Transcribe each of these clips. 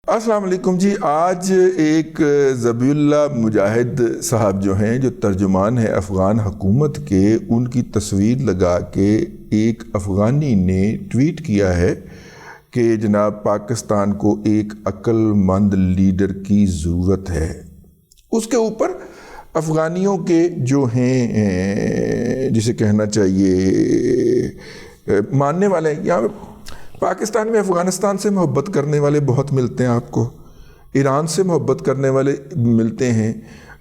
السلام علیکم جی. آج ایک ذبیح اللہ مجاہد صاحب جو ہیں، جو ترجمان ہیں افغان حکومت کے، ان کی تصویر لگا کے ایک افغانی نے ٹویٹ کیا ہے کہ جناب پاکستان کو ایک عقل مند لیڈر کی ضرورت ہے. اس کے اوپر افغانیوں کے جو ہیں، جسے کہنا چاہیے ماننے والے ہیں، یہاں پاکستان میں افغانستان سے محبت کرنے والے بہت ملتے ہیں آپ کو، ایران سے محبت کرنے والے ملتے ہیں.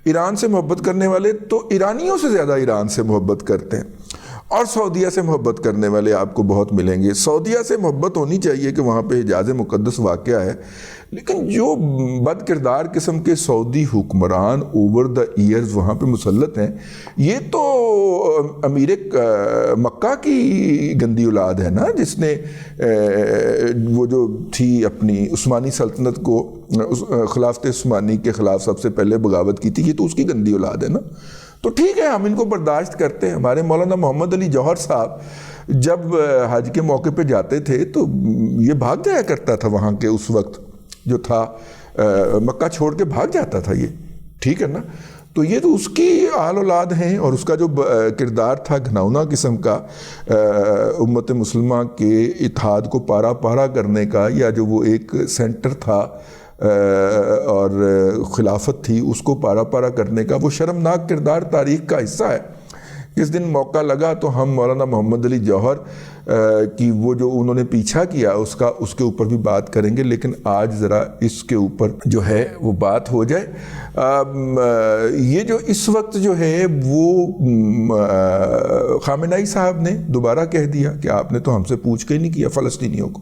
ایران سے محبت کرنے والے تو ایرانیوں سے زیادہ ایران سے محبت کرتے ہیں، اور سعودیہ سے محبت کرنے والے آپ کو بہت ملیں گے. سعودیہ سے محبت ہونی چاہیے کہ وہاں پہ حجاز مقدس واقع ہے، لیکن جو بد کردار قسم کے سعودی حکمران اوور دا ایئرز وہاں پہ مسلط ہیں، یہ تو امیر مکہ کی گندی اولاد ہے نا، جس نے وہ جو تھی اپنی عثمانی سلطنت کو، خلافت عثمانی کے خلاف سب سے پہلے بغاوت کی تھی. یہ تو اس کی گندی اولاد ہے نا. تو ٹھیک ہے، ہم ان کو برداشت کرتے ہیں. ہمارے مولانا محمد علی جوہر صاحب جب حج کے موقع پہ جاتے تھے تو یہ بھاگ جایا کرتا تھا، وہاں کے اس وقت جو تھا مکہ چھوڑ کے بھاگ جاتا تھا یہ، ٹھیک ہے نا. تو یہ تو اس کی آل اولاد ہیں، اور اس کا جو کردار تھا گھناؤنا قسم کا، امت مسلمہ کے اتحاد کو پارا پارا کرنے کا، یا جو وہ ایک سینٹر تھا اور خلافت تھی اس کو پارا پارا کرنے کا، وہ شرمناک کردار تاریخ کا حصہ ہے. جس دن موقع لگا تو ہم مولانا محمد علی جوہر کی وہ جو انہوں نے پیچھا کیا اس کے اوپر بھی بات کریں گے، لیکن آج ذرا اس کے اوپر جو ہے وہ بات ہو جائے. یہ جو اس وقت جو ہے وہ خامنہئی صاحب نے دوبارہ کہہ دیا کہ آپ نے تو ہم سے پوچھ کے ہی نہیں کیا، فلسطینیوں کو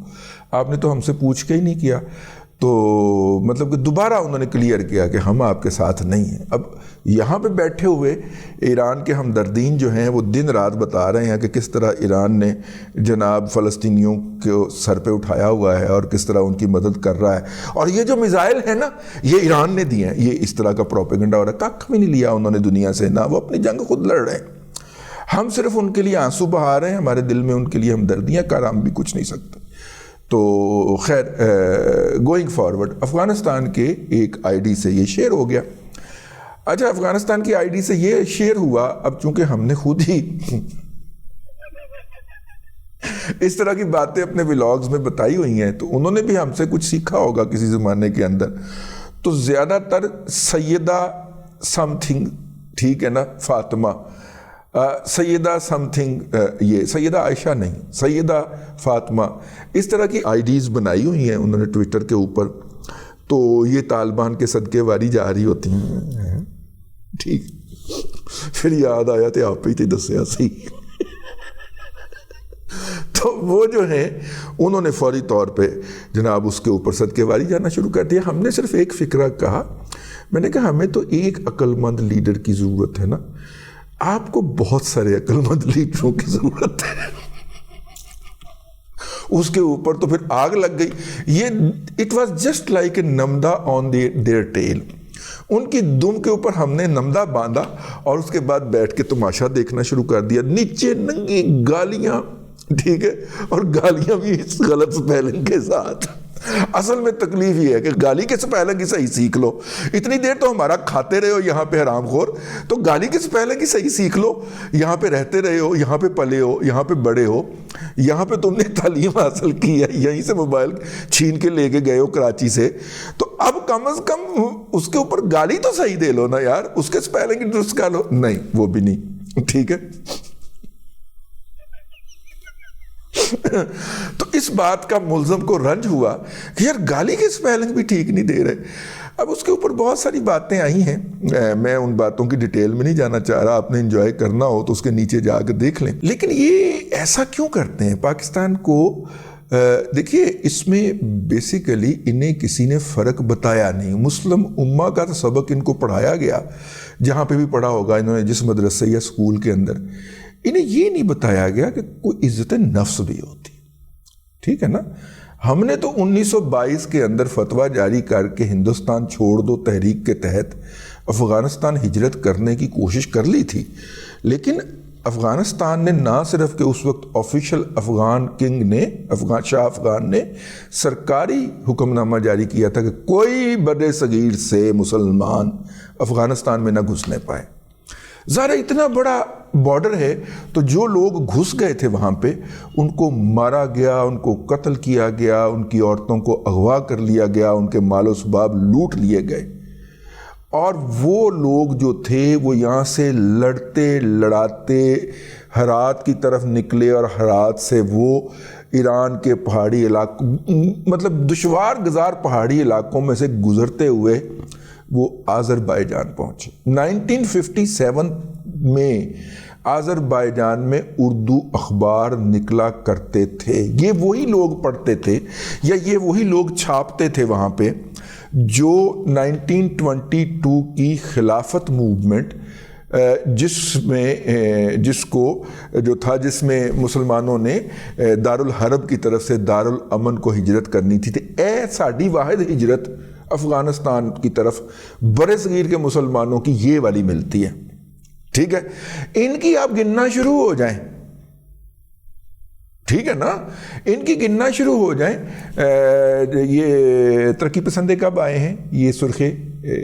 آپ نے تو ہم سے پوچھ کے ہی نہیں کیا. تو مطلب کہ دوبارہ انہوں نے کلیئر کیا کہ ہم آپ کے ساتھ نہیں ہیں. اب یہاں پہ بیٹھے ہوئے ایران کے ہمدردین جو ہیں وہ دن رات بتا رہے ہیں کہ کس طرح ایران نے جناب فلسطینیوں کو سر پہ اٹھایا ہوا ہے اور کس طرح ان کی مدد کر رہا ہے، اور یہ جو میزائل ہیں نا یہ ایران نے دیے ہیں. یہ اس طرح کا پروپیگنڈا ہو رہا ہے. کخ بھی نہیں لیا انہوں نے دنیا سے، نہ وہ اپنی جنگ خود لڑ رہے ہیں. ہم صرف ان کے لیے آنسو بہا رہے ہیں، ہمارے دل میں ان کے لیے ہمدردیاں، کر ہم بھی کچھ نہیں سکتے. تو خیر، گوئنگ فارورڈ افغانستان کے ایک آئی ڈی سے یہ شیئر ہو گیا. اچھا، افغانستان کی آئی ڈی سے یہ شیئر ہوا. اب چونکہ ہم نے خود ہی اس طرح کی باتیں اپنے ولاگز میں بتائی ہوئی ہیں، تو انہوں نے بھی ہم سے کچھ سیکھا ہوگا کسی زمانے کے اندر. تو زیادہ تر سیدہ سم تھنگ، ٹھیک ہے نا، فاطمہ، سیدہ سم تھنگ، یہ سیدہ عائشہ نہیں، سیدہ فاطمہ، اس طرح کی آئی ڈیز بنائی ہوئی ہیں انہوں نے ٹویٹر کے اوپر. تو یہ طالبان کے صدقے واری جا رہی ہوتی ہیں. ٹھیک، پھر یاد آیا تو آپ ہی دسیا سی. تو وہ جو ہیں انہوں نے فوری طور پہ جناب اس کے اوپر صدقے واری جانا شروع کر دیا. ہم نے صرف ایک فکرہ کہا، میں نے کہا ہمیں تو ایک عقل مند لیڈر کی ضرورت ہے نا. آپ کو بہت سارے عقل مند لیڈروں کی ضرورت ہے. اس کے اوپر تو پھر آگ لگ گئی. یہ it was just like a namda on their tail. ان کی دم کے اوپر ہم نے نمدہ باندھا اور اس کے بعد بیٹھ کے تماشا دیکھنا شروع کر دیا. نیچے ننگی گالیاں، ٹھیک ہے، اور گالیاں بھی اس غلط سپیلنگ کے ساتھ. اصل میں تکلیف یہ ہے کہ گالی کے سپیلنگ کی صحیح سیکھ لو. اتنی دیر تو ہمارا کھاتے رہے ہو یہاں پہ حرام خور، تو گالی کے سپیلنگ کی صحیح سیکھ لو. یہاں پہ رہتے رہے ہو، یہاں پہ پلے ہو، یہاں پہ بڑے ہو، یہاں پہ تم نے تعلیم حاصل کی ہے، یہیں سے موبائل چھین کے لے کے گئے ہو کراچی سے، تو اب کم از کم اس کے اوپر گالی تو صحیح دے لو نا یار. اس کے سپیلنگ درست کر لو. نہیں، وہ بھی نہیں. ٹھیک ہے. تو اس بات کا ملزم کو رنج ہوا کہ یار گالی کے سپیلنگ بھی ٹھیک نہیں دے رہے. اب اس کے اوپر بہت ساری باتیں آئی ہیں، میں ان باتوں کی ڈیٹیل میں نہیں جانا چاہ رہا. آپ نے انجوائے کرنا ہو تو اس کے نیچے جا کے دیکھ لیں. لیکن یہ ایسا کیوں کرتے ہیں پاکستان کو؟ دیکھیے، اس میں بیسیکلی انہیں کسی نے فرق بتایا نہیں. مسلم امہ کا تو سبق ان کو پڑھایا گیا، جہاں پہ بھی پڑھا ہوگا انہوں نے، جس مدرسے یا اسکول کے اندر، انہیں یہ نہیں بتایا گیا کہ کوئی عزت نفس بھی ہوتی. ٹھیک ہے نا. ہم نے تو 1922 کے اندر فتویٰ جاری کر کے ہندوستان چھوڑ دو تحریک کے تحت افغانستان ہجرت کرنے کی کوشش کر لی تھی، لیکن افغانستان نے نہ صرف کہ اس وقت آفیشل افغان کنگ نے شاہ افغان نے سرکاری حکم نامہ جاری کیا تھا کہ کوئی بر صغیر سے مسلمان افغانستان میں نہ گھسنے پائے. ظاہر اتنا بڑا بارڈر ہے تو جو لوگ گھس گئے تھے وہاں پہ ان کو مارا گیا, ان کو قتل کیا گیا, ان کی عورتوں کو اغوا کر لیا گیا, ان کے مال و اسباب لوٹ لیے گئے. اور وہ لوگ جو تھے وہ یہاں سے لڑتے لڑاتے ہرات کی طرف نکلے اور ہرات سے وہ ایران کے پہاڑی علاقوں, مطلب دشوار گزار پہاڑی علاقوں میں سے گزرتے ہوئے وہ آذربائیجان پہنچے. 1957 میں آذربائیجان میں اردو اخبار نکلا کرتے تھے. یہ وہی لوگ پڑھتے تھے یا یہ وہی لوگ چھاپتے تھے وہاں پہ جو 1922 کی خلافت موومنٹ جس میں مسلمانوں نے دارالحرب کی طرف سے دارالامن کو ہجرت کرنی تھی. ساڈی واحد ہجرت افغانستان کی طرف بر صغیر کے مسلمانوں کی یہ والی ملتی ہے. ٹھیک ہے, ان کی آپ گننا شروع ہو جائیں, ٹھیک ہے نا, ان کی گننا شروع ہو جائیں. یہ ترقی پسندے کب آئے ہیں یہ سرخے,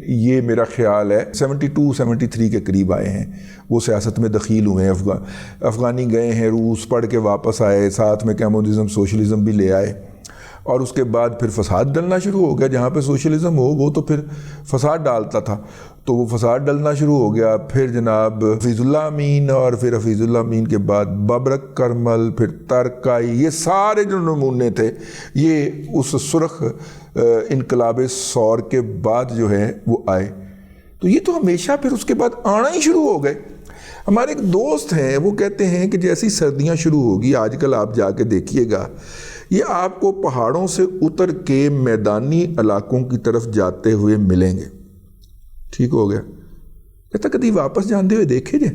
یہ میرا خیال ہے 72-73 کے قریب آئے ہیں. وہ سیاست میں دخیل ہوئے ہیں, افغانی گئے ہیں, روس پڑھ کے واپس آئے, ساتھ میں کمیونزم سوشلزم بھی لے آئے, اور اس کے بعد پھر فساد ڈلنا شروع ہو گیا. جہاں پہ سوشلزم ہو وہ تو پھر فساد ڈالتا تھا, تو وہ فساد ڈلنا شروع ہو گیا. پھر جناب حفیظ اللہ امین, اور پھر حفیظ اللہ امین کے بعد ببرک کرمل, پھر ترکائی, یہ سارے جو نمونے تھے یہ اس سرخ انقلاب سور کے بعد جو ہے وہ آئے. تو یہ تو ہمیشہ پھر اس کے بعد آنا ہی شروع ہو گئے. ہمارے ایک دوست ہیں وہ کہتے ہیں کہ جیسی سردیاں شروع ہوگی, آج کل آپ جا کے دیکھیے گا, یہ آپ کو پہاڑوں سے اتر کے میدانی علاقوں کی طرف جاتے ہوئے ملیں گے. ٹھیک ہو گیا, کہتا کبھی واپس جاتے ہوئے دیکھے جائیں,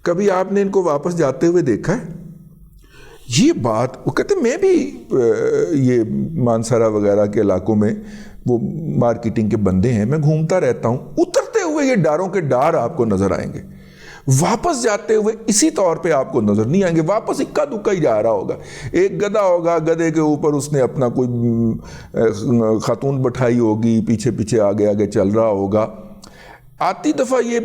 کبھی آپ نے ان کو واپس جاتے ہوئے دیکھا ہے؟ یہ بات وہ کہتے میں بھی یہ مانسارا وغیرہ کے علاقوں میں وہ مارکیٹنگ کے بندے ہیں, میں گھومتا رہتا ہوں, اترتے ہوئے یہ ڈاروں کے ڈار آپ کو نظر آئیں گے, واپس جاتے ہوئے اسی طور پہ آپ کو نظر نہیں آئیں گے. واپس اکا دکا ہی جا رہا ہوگا, ایک گدھا ہوگا, گدھے کے اوپر اس نے اپنا کوئی خاتون بٹھائی ہوگی, پیچھے پیچھے آگے آگے چل رہا ہوگا. آتی دفعہ یہ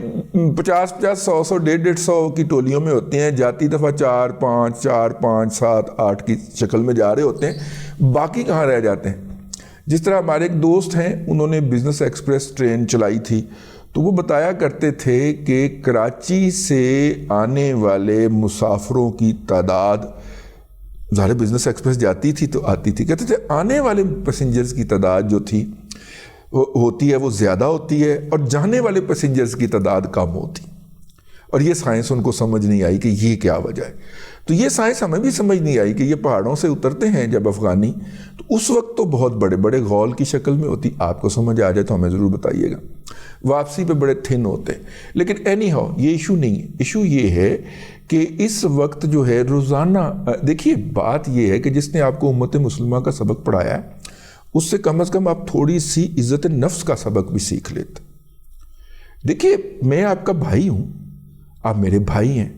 50, 100, 150 کی ٹولیوں میں ہوتے ہیں, جاتی دفعہ 4, 5, 7, 8 کی شکل میں جا رہے ہوتے ہیں. باقی کہاں رہ جاتے ہیں؟ جس طرح ہمارے ایک دوست ہیں, انہوں نے بزنس ایکسپریس ٹرین چلائی تھی, تو وہ بتایا کرتے تھے کہ کراچی سے آنے والے مسافروں کی تعداد, ظاہر بزنس ایکسپریس جاتی تھی تو آتی تھی, کہتے تھے آنے والے پیسنجرز کی تعداد جو تھی ہوتی ہے وہ زیادہ ہوتی ہے, اور جانے والے پیسنجرز کی تعداد کم ہوتی. اور یہ سائنس ان کو سمجھ نہیں آئی کہ یہ کیا وجہ ہے. تو یہ سائنس ہمیں بھی سمجھ نہیں آئی کہ یہ پہاڑوں سے اترتے ہیں جب افغانی, تو اس وقت تو بہت بڑے بڑے غول کی شکل میں ہوتی. آپ کو سمجھ آ جائے تو ہمیں ضرور بتائیے گا. واپسی پہ بڑے تھن ہوتے ہیں, لیکن اینی ہاؤ یہ ایشو نہیں ہے. ایشو یہ ہے کہ اس وقت جو ہے روزانہ, دیکھیے بات یہ ہے کہ جس نے آپ کو امت مسلمہ کا سبق پڑھایا ہے اس سے کم از کم آپ تھوڑی سی عزت نفس کا سبق بھی سیکھ لیتے. دیکھیے میں آپ کا بھائی ہوں, آپ میرے بھائی ہیں,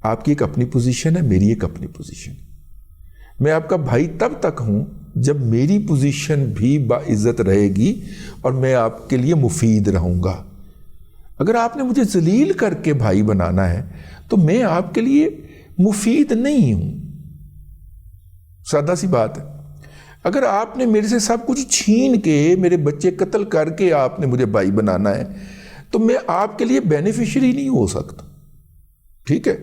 آپ کی ایک اپنی پوزیشن ہے, میری ایک اپنی پوزیشن ہے. میں آپ کا بھائی تب تک ہوں جب میری پوزیشن بھی باعزت رہے گی اور میں آپ کے لیے مفید رہوں گا. اگر آپ نے مجھے ذلیل کر کے بھائی بنانا ہے تو میں آپ کے لیے مفید نہیں ہوں. سادہ سی بات ہے. اگر آپ نے میرے سے سب کچھ چھین کے, میرے بچے قتل کر کے آپ نے مجھے بھائی بنانا ہے تو میں آپ کے لیے بینیفیشری نہیں ہو سکتا. ٹھیک ہے,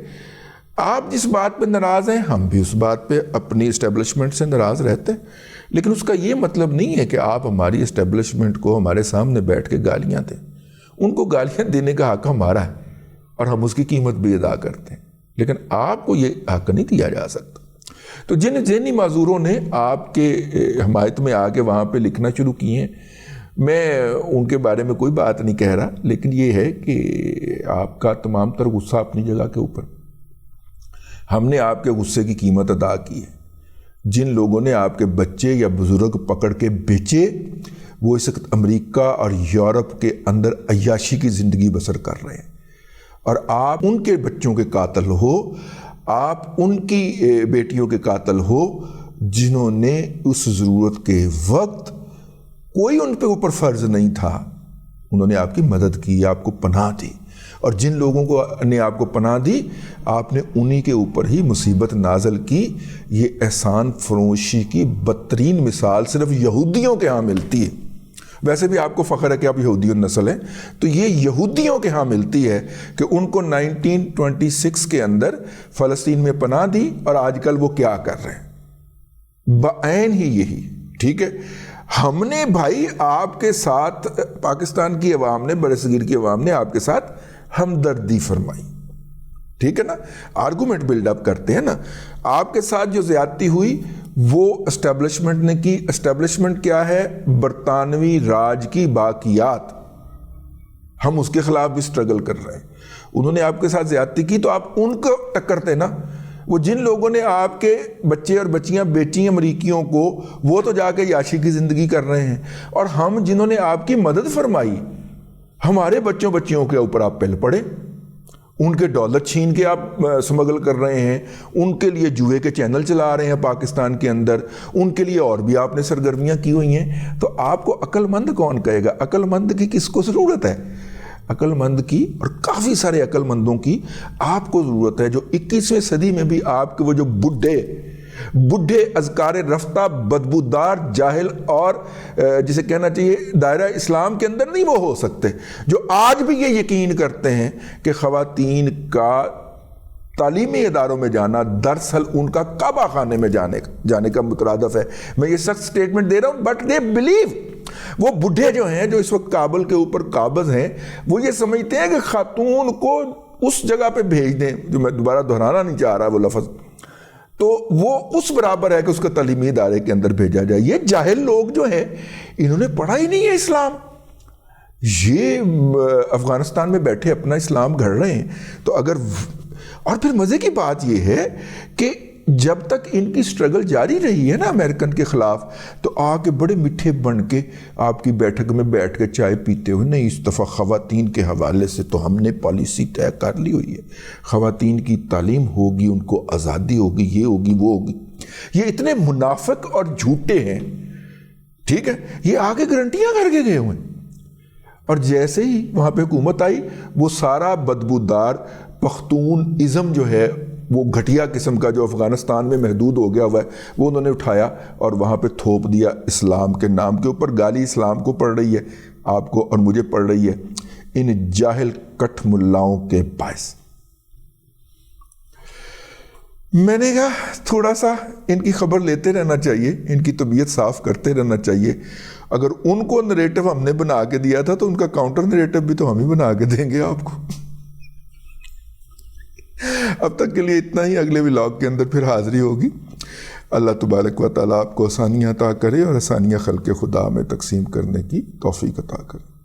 آپ جس بات پہ ناراض ہیں ہم بھی اس بات پہ اپنی اسٹیبلشمنٹ سے ناراض رہتے ہیں, لیکن اس کا یہ مطلب نہیں ہے کہ آپ ہماری اسٹیبلشمنٹ کو ہمارے سامنے بیٹھ کے گالیاں دیں. ان کو گالیاں دینے کا حق ہمارا ہے اور ہم اس کی قیمت بھی ادا کرتے ہیں, لیکن آپ کو یہ حق نہیں دیا جا سکتا. تو جن ذہنی معذوروں نے آپ کے حمایت میں آ کے وہاں پہ لکھنا شروع کیے ہیں, میں ان کے بارے میں کوئی بات نہیں کہہ رہا, لیکن یہ ہے کہ آپ کا تمام تر غصہ اپنی جگہ کے اوپر. ہم نے آپ کے غصے کی قیمت ادا کی ہے. جن لوگوں نے آپ کے بچے یا بزرگ پکڑ کے بیچے وہ اس وقت امریکہ اور یورپ کے اندر عیاشی کی زندگی بسر کر رہے ہیں, اور آپ ان کے بچوں کے قاتل ہو، آپ ان کی بیٹیوں کے قاتل ہو جنہوں نے اس ضرورت کے وقت کوئی ان پہ اوپر فرض نہیں تھا، انہوں نے آپ کی مدد کی، آپ کو پناہ دی، اور جن لوگوں کو نے آپ کو پناہ دی آپ نے انہی کے اوپر ہی مصیبت نازل کی۔ یہ احسان فراموشی کی بدترین مثال صرف یہودیوں کے ہاں ملتی ہے۔ ویسے بھی آپ کو فخر ہے کہ آپ یہودی النسل ہیں، تو یہ یہودیوں کے ہاں ملتی ہے کہ ان کو 1926 کے اندر فلسطین میں پناہ دی، اور آج کل وہ کیا کر رہے ہیں؟ بعین ہی یہی، ٹھیک ہے۔ ہم نے بھائی آپ کے ساتھ، پاکستان کی عوام نے، برصغیر کی عوام نے آپ کے ساتھ ہمدردی فرمائی، ٹھیک ہے نا، آرگومنٹ بلڈ اپ کرتے ہیں نا۔ آپ کے ساتھ جو زیادتی ہوئی وہ اسٹیبلشمنٹ نے کی۔ اسٹیبلشمنٹ کیا ہے؟ برطانوی راج کی باقیات، ہم اس کے خلاف بھی سٹرگل کر رہے ہیں۔ انہوں نے آپ کے ساتھ زیادتی کی تو آپ ان کو ٹکرتے نا۔ وہ جن لوگوں نے آپ کے بچے اور بچیاں بیچی امریکیوں کو، وہ تو جا کے یاشی کی زندگی کر رہے ہیں، اور ہم جنہوں نے آپ کی مدد فرمائی، ہمارے بچوں بچیوں کے اوپر آپ پل پڑے، ان کے ڈالر چھین کے آپ سمگل کر رہے ہیں، ان کے لیے جوئے کے چینل چلا رہے ہیں پاکستان کے اندر، ان کے لیے اور بھی آپ نے سرگرمیاں کی ہوئی ہیں۔ تو آپ کو عقل مند کون کہے گا؟ عقل مند کی کس کو ضرورت ہے؟ عقل مند کی، اور کافی سارے عقل مندوں کی آپ کو ضرورت ہے، جو 21ویں صدی میں بھی آپ کے وہ جو بڈھے اذکار رفتہ بدبودار جاہل اور جسے کہنا چاہیے دائرہ اسلام کے اندر نہیں وہ ہو سکتے، جو آج بھی یہ یقین کرتے ہیں کہ خواتین کا تعلیمی اداروں میں جانا دراصل ان کا کعبہ خانے میں جانے کا مترادف ہے۔ میں یہ سخت سٹیٹمنٹ دے رہا ہوں، بٹ دے بلیو، وہ بڈھے جو ہیں جو اس وقت کابل کے اوپر قابض ہیں، وہ یہ سمجھتے ہیں کہ خاتون کو اس جگہ پہ بھیج دیں، جو میں دوبارہ دہرانا نہیں چاہ رہا وہ لفظ، تو وہ اس برابر ہے کہ اس کو تعلیمی ادارے کے اندر بھیجا جائے۔ یہ جاہل لوگ جو ہیں انہوں نے پڑھا ہی نہیں ہے اسلام، یہ افغانستان میں بیٹھے اپنا اسلام گھڑ رہے ہیں۔ تو اگر، اور پھر مزے کی بات یہ ہے کہ جب تک ان کی سٹرگل جاری رہی ہے نا امریکن کے خلاف، تو آ کے بڑے میٹھے بن کے آپ کی بیٹھک میں بیٹھ کے چائے پیتے ہوئے، نہیں اس دفعہ خواتین کے حوالے سے تو ہم نے پالیسی طے کر لی ہوئی ہے، خواتین کی تعلیم ہوگی، ان کو آزادی ہوگی، یہ ہوگی وہ ہوگی۔ یہ اتنے منافق اور جھوٹے ہیں، ٹھیک ہے، یہ آگے گارنٹیاں کر کے گئے ہوئے ہیں، اور جیسے ہی وہاں پہ حکومت آئی، وہ سارا بدبودار پختون ازم جو ہے، وہ گھٹیا قسم کا جو افغانستان میں محدود ہو گیا ہوا ہے، وہ انہوں نے اٹھایا اور وہاں پہ تھوپ دیا اسلام کے نام کے اوپر۔ گالی اسلام کو پڑ رہی ہے، آپ کو اور مجھے پڑ رہی ہے، ان جاہل کٹ ملاؤں کے باعث۔ میں نے کہا تھوڑا سا ان کی خبر لیتے رہنا چاہیے، ان کی طبیعت صاف کرتے رہنا چاہیے۔ اگر ان کو نریٹو ہم نے بنا کے دیا تھا تو ان کا کاؤنٹر نریٹو بھی تو ہم ہی بنا کے دیں گے آپ کو۔ اب تک کے لیے اتنا ہی، اگلے ولاگ کے اندر پھر حاضری ہوگی۔ اللہ تبارک و تعالیٰ آپ کو آسانیاں عطا کرے اور آسانیاں خلق خدا میں تقسیم کرنے کی توفیق عطا کرے۔